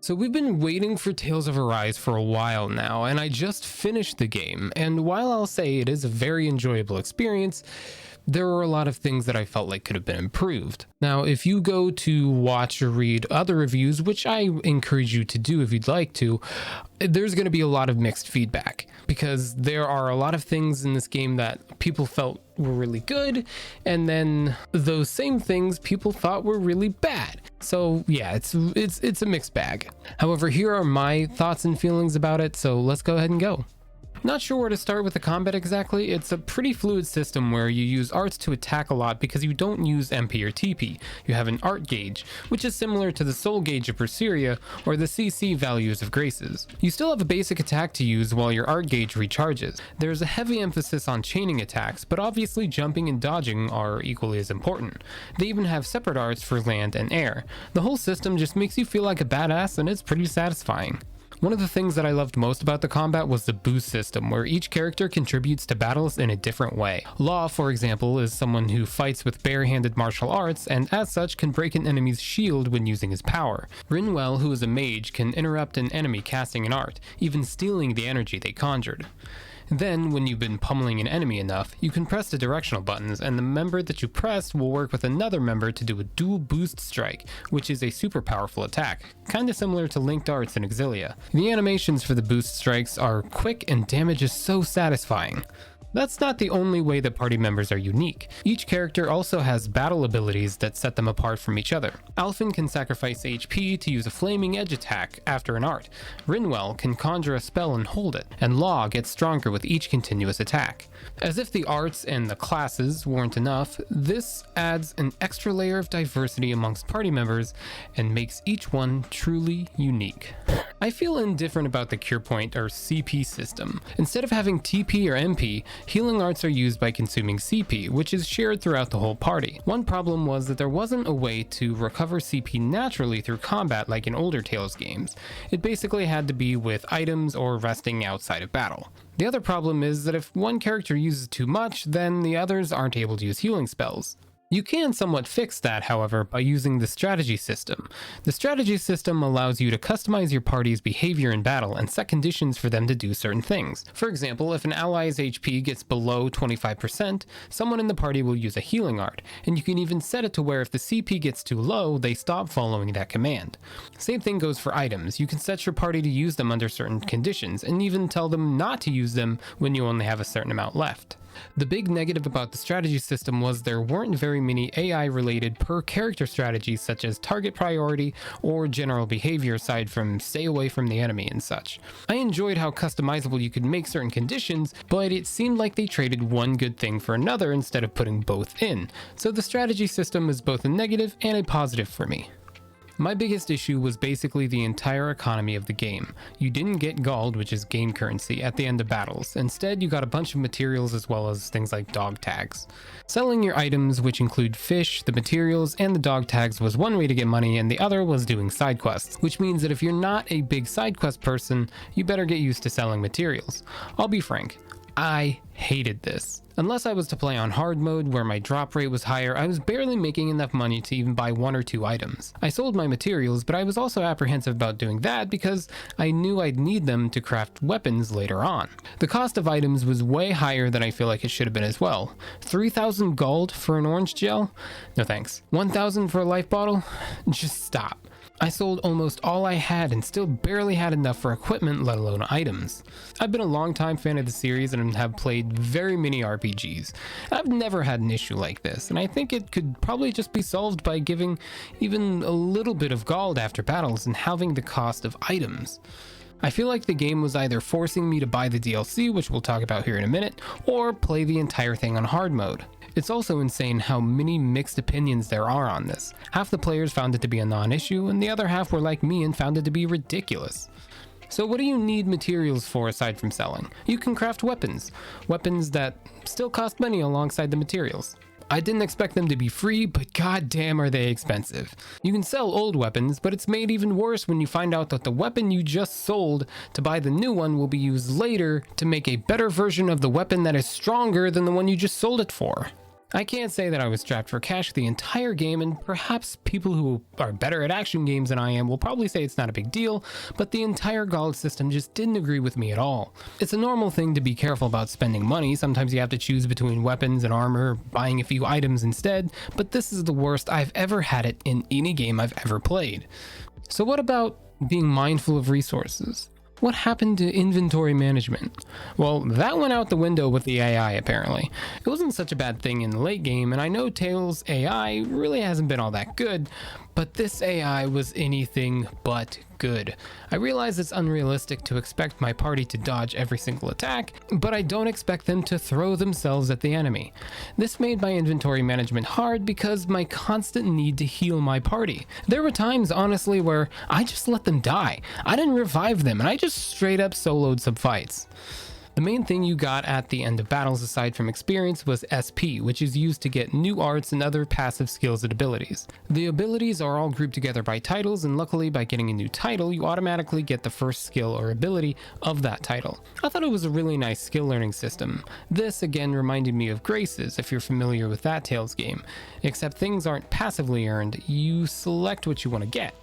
So we've been waiting for Tales of Arise for a while now, and I just finished the game, and while I'll say it is a very enjoyable experience, there were a lot of things that I felt like could have been improved. Now, if you go to watch or read other reviews, which I encourage you to do if you'd like to, there's going to be a lot of mixed feedback, because there are a lot of things in this game that people felt were really good, and then those same things people thought were really bad. So yeah, it's a mixed bag. However, here are my thoughts and feelings about it, so let's go ahead and go. Not sure where to start with the combat exactly. It's a pretty fluid system where you use arts to attack a lot because you don't use MP or TP. You have an art gauge, which is similar to the soul gauge of Berseria or the CC values of Graces. You still have a basic attack to use while your art gauge recharges. There's a heavy emphasis on chaining attacks, but obviously jumping and dodging are equally as important. They even have separate arts for land and air. The whole system just makes you feel like a badass, and it's pretty satisfying. One of the things that I loved most about the combat was the boost system, where each character contributes to battles in a different way. Law, for example, is someone who fights with bare-handed martial arts, and as such can break an enemy's shield when using his power. Rinwell, who is a mage, can interrupt an enemy casting an art, even stealing the energy they conjured. Then, when you've been pummeling an enemy enough, you can press the directional buttons, and the member that you pressed will work with another member to do a dual boost strike, which is a super powerful attack, kinda similar to linked arts in Exilia. The animations for the boost strikes are quick, and damage is so satisfying. That's not the only way that party members are unique. Each character also has battle abilities that set them apart from each other. Alphen can sacrifice HP to use a flaming edge attack after an art. Rinwell can conjure a spell and hold it, and Law gets stronger with each continuous attack. As if the arts and the classes weren't enough, this adds an extra layer of diversity amongst party members and makes each one truly unique. I feel indifferent about the cure point or CP system. Instead of having TP or MP, healing arts are used by consuming CP, which is shared throughout the whole party. One problem was that there wasn't a way to recover CP naturally through combat like in older Tales games. It basically had to be with items or resting outside of battle. The other problem is that if one character uses too much, then the others aren't able to use healing spells. You can somewhat fix that, however, by using the strategy system. The strategy system allows you to customize your party's behavior in battle and set conditions for them to do certain things. For example, if an ally's HP gets below 25%, someone in the party will use a healing art, and you can even set it to where if the CP gets too low, they stop following that command. Same thing goes for items. You can set your party to use them under certain conditions, and even tell them not to use them when you only have a certain amount left. The big negative about the strategy system was there weren't very many AI-related per-character strategies such as target priority or general behavior aside from stay away from the enemy and such. I enjoyed how customizable you could make certain conditions, but it seemed like they traded one good thing for another instead of putting both in, so the strategy system is both a negative and a positive for me. My biggest issue was basically the entire economy of the game. You didn't get gold, which is game currency, at the end of battles. Instead, you got a bunch of materials as well as things like dog tags. Selling your items, which include fish, the materials, and the dog tags was one way to get money, and the other was doing side quests, which means that if you're not a big side quest person, you better get used to selling materials. I'll be frank, I hated this. Unless I was to play on hard mode where my drop rate was higher, I was barely making enough money to even buy one or two items. I sold my materials, but I was also apprehensive about doing that because I knew I'd need them to craft weapons later on. The cost of items was way higher than I feel like it should have been as well. 3,000 gold for an orange gel? No thanks. 1,000 for a life bottle? Just stop. I sold almost all I had and still barely had enough for equipment, let alone items. I've been a long-time fan of the series and have played very many RPGs. I've never had an issue like this, and I think it could probably just be solved by giving even a little bit of gold after battles and halving the cost of items. I feel like the game was either forcing me to buy the DLC, which we'll talk about here in a minute, or play the entire thing on hard mode. It's also insane how many mixed opinions there are on this. Half the players found it to be a non-issue, and the other half were like me and found it to be ridiculous. So what do you need materials for aside from selling? You can craft weapons. Weapons that still cost money alongside the materials. I didn't expect them to be free, but goddamn are they expensive. You can sell old weapons, but it's made even worse when you find out that the weapon you just sold to buy the new one will be used later to make a better version of the weapon that is stronger than the one you just sold it for. I can't say that I was strapped for cash the entire game, and perhaps people who are better at action games than I am will probably say it's not a big deal, but the entire gold system just didn't agree with me at all. It's a normal thing to be careful about spending money. Sometimes you have to choose between weapons and armor, buying a few items instead, but this is the worst I've ever had it in any game I've ever played. So what about being mindful of resources? What happened to inventory management? Well, that went out the window with the AI apparently. It wasn't such a bad thing in the late game, and I know Tales' AI really hasn't been all that good, but this AI was anything but good. I realize it's unrealistic to expect my party to dodge every single attack, but I don't expect them to throw themselves at the enemy. This made my inventory management hard because my constant need to heal my party. There were times, honestly, where I just let them die. I didn't revive them, and I just straight up soloed some fights. The main thing you got at the end of battles aside from experience was SP, which is used to get new arts and other passive skills and abilities. The abilities are all grouped together by titles, and luckily by getting a new title, you automatically get the first skill or ability of that title. I thought it was a really nice skill learning system. This again reminded me of Graces, if you're familiar with that Tales game, except things aren't passively earned, you select what you want to get.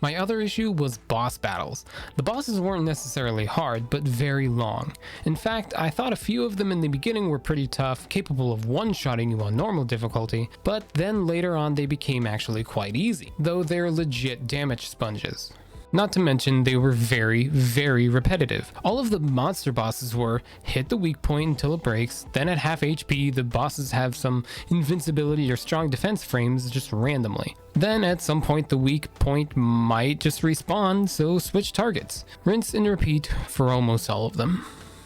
My other issue was boss battles. The bosses weren't necessarily hard, but very long. In fact, I thought a few of them in the beginning were pretty tough, capable of one-shotting you on normal difficulty, but then later on they became actually quite easy, though they're legit damage sponges. Not to mention, they were very, very repetitive. All of the monster bosses were hit the weak point until it breaks, then at half HP, the bosses have some invincibility or strong defense frames just randomly. Then at some point, the weak point might just respawn, so switch targets. Rinse and repeat for almost all of them.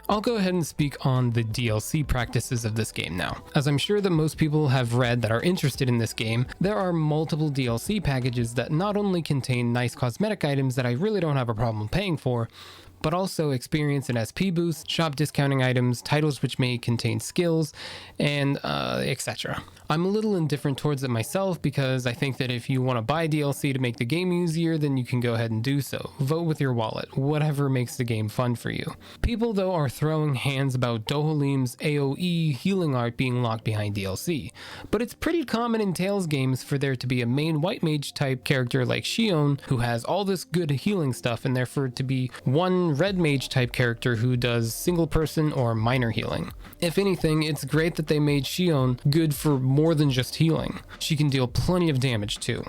I'll go ahead and speak on the DLC practices of this game now. As I'm sure that most people have read that are interested in this game, there are multiple DLC packages that not only contain nice cosmetic items that I really don't have a problem paying for, but also experience and SP boosts, shop discounting items, titles which may contain skills, and etc. I'm a little indifferent towards it myself because I think that if you want to buy DLC to make the game easier, then you can go ahead and do so. Vote with your wallet, whatever makes the game fun for you. People though are throwing hands about Dohalim's AoE healing art being locked behind DLC, but it's pretty common in Tales games for there to be a main white mage type character like Shion who has all this good healing stuff, and therefore to be one red mage type character who does single person or minor healing. If anything, it's great that they made Shion good for more than just healing. She can deal plenty of damage too.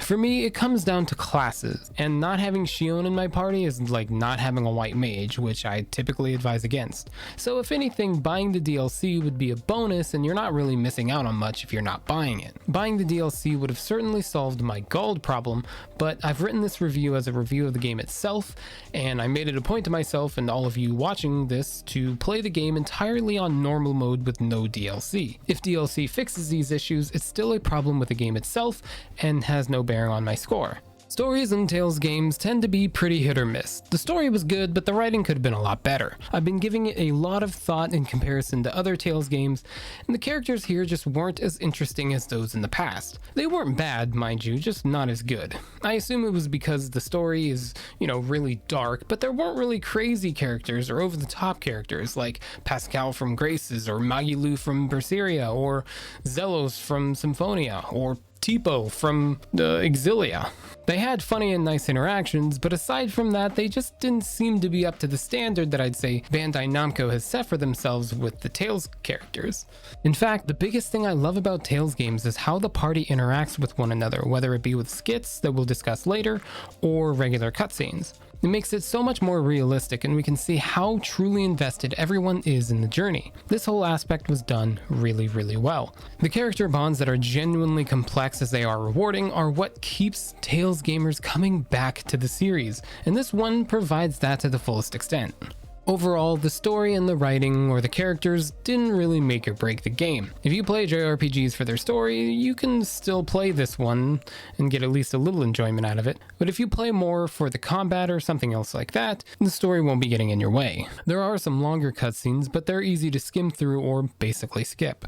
For me, it comes down to classes, and not having Shion in my party is like not having a white mage, which I typically advise against. So if anything, buying the DLC would be a bonus, and you're not really missing out on much if you're not buying it. Buying the DLC would have certainly solved my gold problem, but I've written this review as a review of the game itself, and I made it a point to myself and all of you watching this to play the game entirely on normal mode with no DLC. If DLC fixes these issues, it's still a problem with the game itself and has no bearing on my score. Stories in Tales games tend to be pretty hit or miss. The story was good, but the writing could have been a lot better. I've been giving it a lot of thought in comparison to other Tales games, and the characters here just weren't as interesting as those in the past. They weren't bad, mind you, just not as good. I assume it was because the story is, really dark, but there weren't really crazy characters or over-the-top characters like Pascal from Graces, or Magilu from Berseria, or Zelos from Symphonia, or Tipo from Exilia. They had funny and nice interactions, but aside from that, they just didn't seem to be up to the standard that I'd say Bandai Namco has set for themselves with the Tales characters. In fact, the biggest thing I love about Tales games is how the party interacts with one another, whether it be with skits that we'll discuss later, or regular cutscenes. It makes it so much more realistic, and we can see how truly invested everyone is in the journey. This whole aspect was done really, really well. The character bonds that are genuinely complex as they are rewarding are what keeps Tales gamers coming back to the series, and this one provides that to the fullest extent. Overall, the story and the writing or the characters didn't really make or break the game. If you play JRPGs for their story, you can still play this one and get at least a little enjoyment out of it, but if you play more for the combat or something else like that, the story won't be getting in your way. There are some longer cutscenes, but they're easy to skim through or basically skip.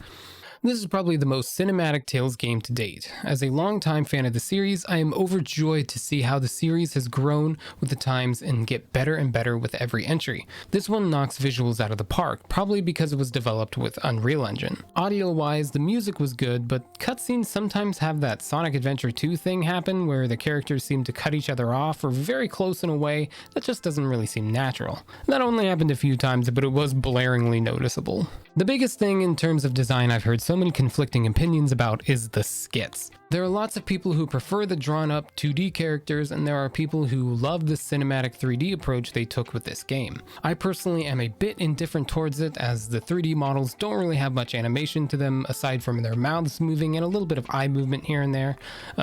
This is probably the most cinematic Tales game to date. As a longtime fan of the series, I am overjoyed to see how the series has grown with the times and get better and better with every entry. This one knocks visuals out of the park, probably because it was developed with Unreal Engine. Audio-wise, the music was good, but cutscenes sometimes have that Sonic Adventure 2 thing happen where the characters seem to cut each other off or very close in a way that just doesn't really seem natural. That only happened a few times, but it was blaringly noticeable. The biggest thing in terms of design I've heard so many conflicting opinions about is the skits. There are lots of people who prefer the drawn-up 2D characters, and there are people who love the cinematic 3D approach they took with this game. I personally am a bit indifferent towards it, as the 3D models don't really have much animation to them aside from their mouths moving and a little bit of eye movement here and there,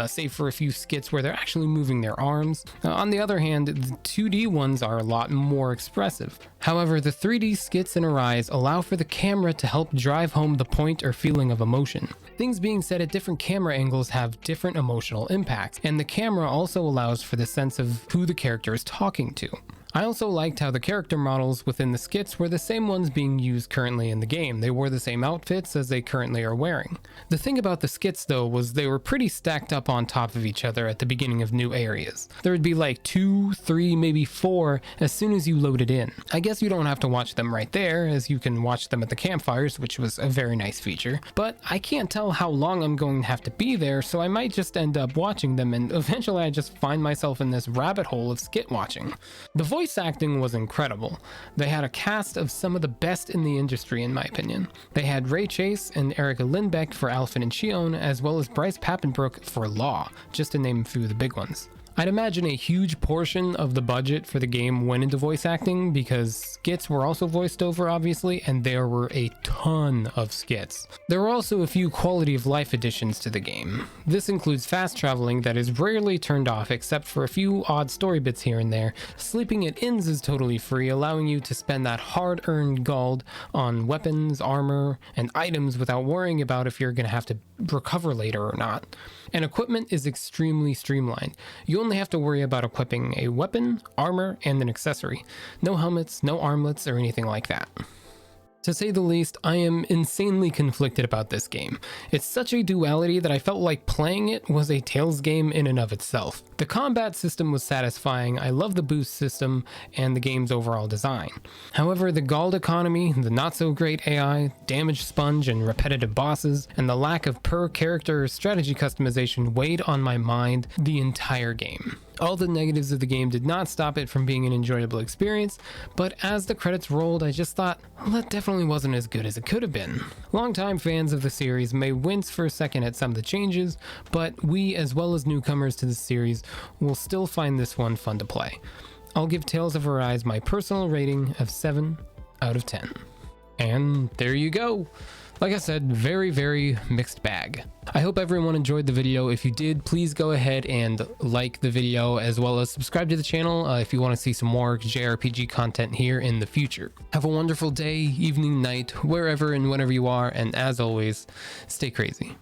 save for a few skits where they're actually moving their arms. On the other hand, the 2D ones are a lot more expressive. However, the 3D skits in Arise allow for the camera to help drive home the point or feeling of emotion. Things being said at different camera angles have different emotional impacts, and the camera also allows for the sense of who the character is talking to. I also liked how the character models within the skits were the same ones being used currently in the game. They wore the same outfits as they currently are wearing. The thing about the skits though was they were pretty stacked up on top of each other at the beginning of new areas. There would be like 2, 3, maybe 4 as soon as you loaded in. I guess you don't have to watch them right there, as you can watch them at the campfires, which was a very nice feature, but I can't tell how long I'm going to have to be there, so I might just end up watching them and eventually I just find myself in this rabbit hole of skit watching. The voice acting was incredible. They had a cast of some of the best in the industry in my opinion. They had Ray Chase and Erica Lindbeck for Alfred and Shion, as well as Bryce Papenbrook for Law, just to name a few of the big ones. I'd imagine a huge portion of the budget for the game went into voice acting because skits were also voiced over obviously, and there were a ton of skits. There were also a few quality of life additions to the game. This includes fast traveling that is rarely turned off except for a few odd story bits here and there. Sleeping at inns is totally free, allowing you to spend that hard-earned gold on weapons, armor, and items without worrying about if you're going to have to recover later or not. And equipment is extremely streamlined. You only have to worry about equipping a weapon, armor, and an accessory. No helmets, no armlets, or anything like that. To say the least, I am insanely conflicted about this game. It's such a duality that I felt like playing it was a Tales game in and of itself. The combat system was satisfying, I love the boost system, and the game's overall design. However, the Gald economy, the not so great AI, damage sponge and repetitive bosses, and the lack of per character strategy customization weighed on my mind the entire game. All the negatives of the game did not stop it from being an enjoyable experience, but as the credits rolled, I just thought, well, that definitely wasn't as good as it could have been. Longtime fans of the series may wince for a second at some of the changes, but we, as well as newcomers to the series, will still find this one fun to play. I'll give Tales of Arise my personal rating of 7 out of 10. And there you go. Like I said, very mixed bag. I hope everyone enjoyed the video. If you did, please go ahead and like the video, as well as subscribe to the channel if you want to see some more JRPG content here in the future. Have a wonderful day, evening, night, wherever and whenever you are, and as always, stay crazy.